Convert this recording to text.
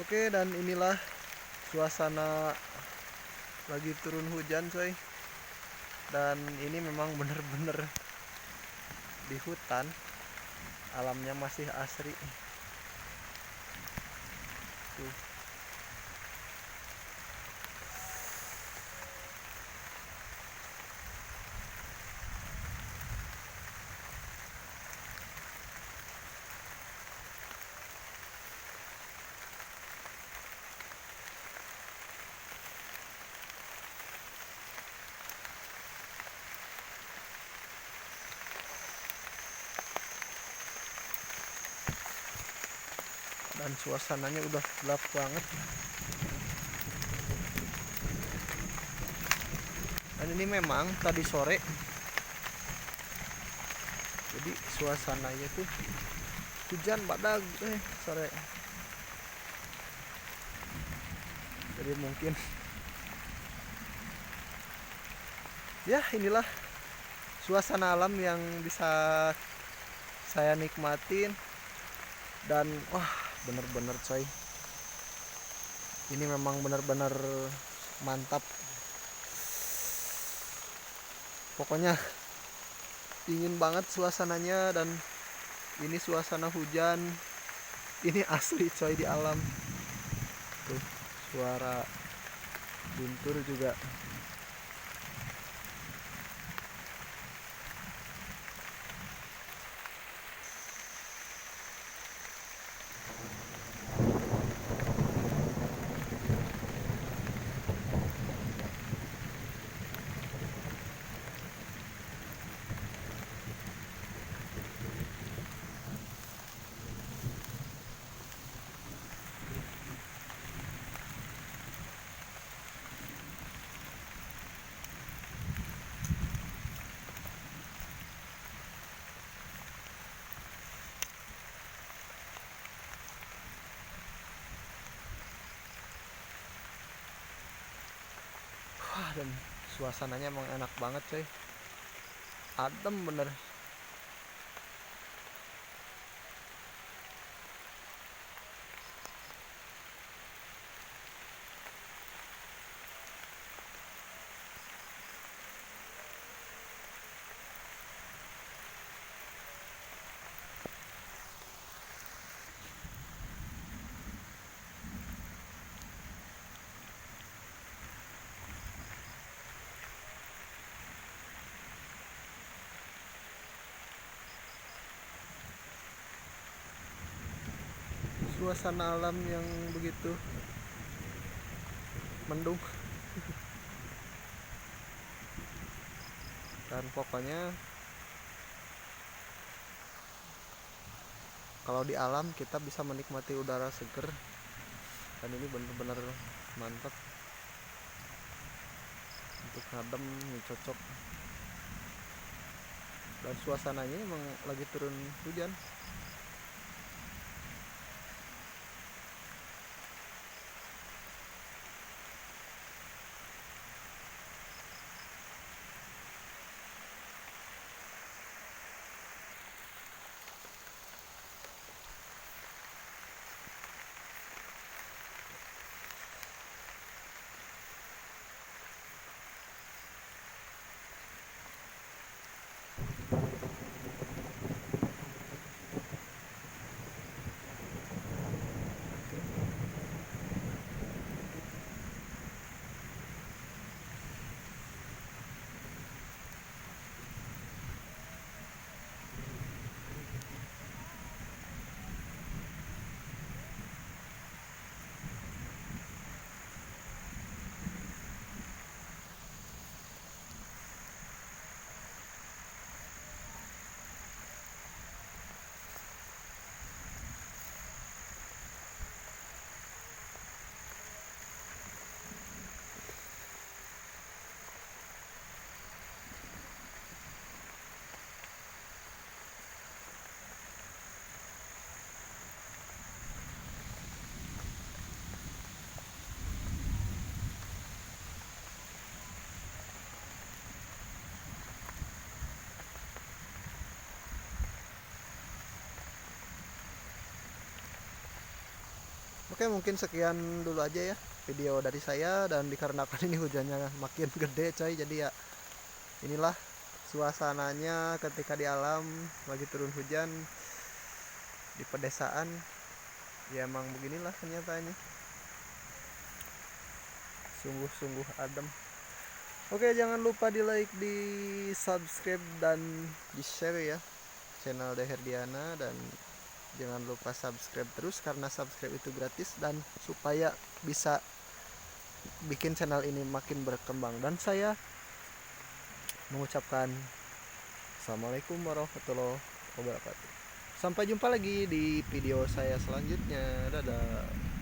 Oke, dan inilah suasana lagi turun hujan coy. Dan ini memang bener-bener di hutan, alamnya masih asri tuh. Dan suasananya udah gelap banget. Dan ini memang tadi sore, jadi suasananya tuh hujan badag sore. Jadi mungkin ya inilah suasana alam yang bisa saya nikmatin. Dan wah, bener-bener coy, ini memang bener-bener mantap. Pokoknya dingin banget suasananya. Dan ini suasana hujan, ini asli coy di alam tuh. Suara guntur juga. Wah, dan suasananya emang enak banget coy, adem bener. Suasana alam yang begitu mendung. Dan pokoknya kalau di alam kita bisa menikmati udara seger. Dan ini bener-bener mantap untuk ngadem, ini cocok. Dan suasananya emang lagi turun hujan. Oke, mungkin sekian dulu aja ya video dari saya, dan dikarenakan ini hujannya makin gede coy, jadi ya inilah suasananya ketika di alam lagi turun hujan di pedesaan. Ya emang beginilah kenyataannya, sungguh-sungguh adem. Oke, jangan lupa di like, di subscribe, dan di share ya channel Deherdiana, dan jangan lupa subscribe terus karena subscribe itu gratis dan supaya bisa bikin channel ini makin berkembang. Dan saya mengucapkan assalamualaikum warahmatullahi wabarakatuh. Sampai jumpa lagi di video saya selanjutnya. Dadah.